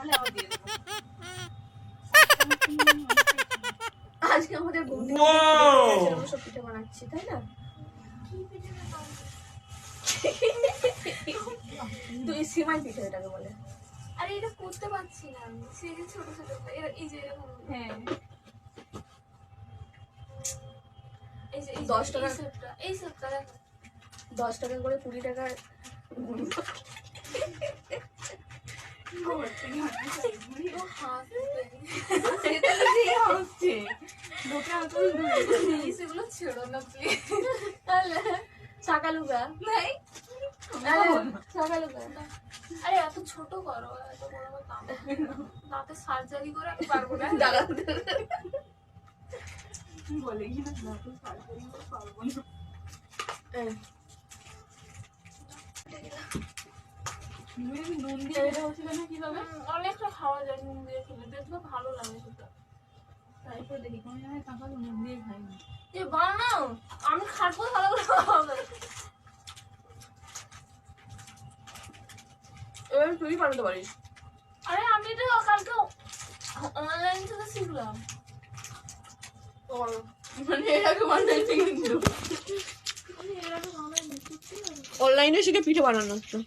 হলে আবার দিয়ে দেবো। আজকে আমাদের ঘুম থেকে আমরা সব পিঠে বানাচ্ছি, তাই না? তুই সিমাই পিঠে এটাকে বলে। আরে এটা করতে পারছি না আমি, সেই যে ছোট ছোট এই যে এরকম। হ্যাঁ এই যে 10 টাকা এই সবটা দেখো 10 টাকা করে 20 টাকার হচ্ছে লোকে আঁচল ধরে সেগুলো ছেড়ো না প্লিজ। তাহলে চাকালুকা নাই চাকালুকা। আরে এত ছোট করো, এত বড় আমার দাঁতে সার্জারি করে আমি পারবো না। বলে কি না তো সার্জারি করে পারবো না। নুন দিয়ে এটা হচ্ছিল না কিভাবে? অনেকটা খাওয়া যায় নুন দিয়ে খেলে, দেখবে ভালো লাগে সেটা। তারপর দেখি কোনো জায়গায় টাকা নুন দিয়ে খাইনি। এ বানাও, আমি খাবো ভালো করে খাওয়াবে। এবার তুই বানাতে পারিস। আরে আমি তো কালকে অনলাইন থেকে শিখলাম। মানে এর আগে বানাইছি কিন্তু আমি এর আগে অনলাইন শিখছি না। অনলাইনে শিখে পিঠে বানানো হচ্ছে।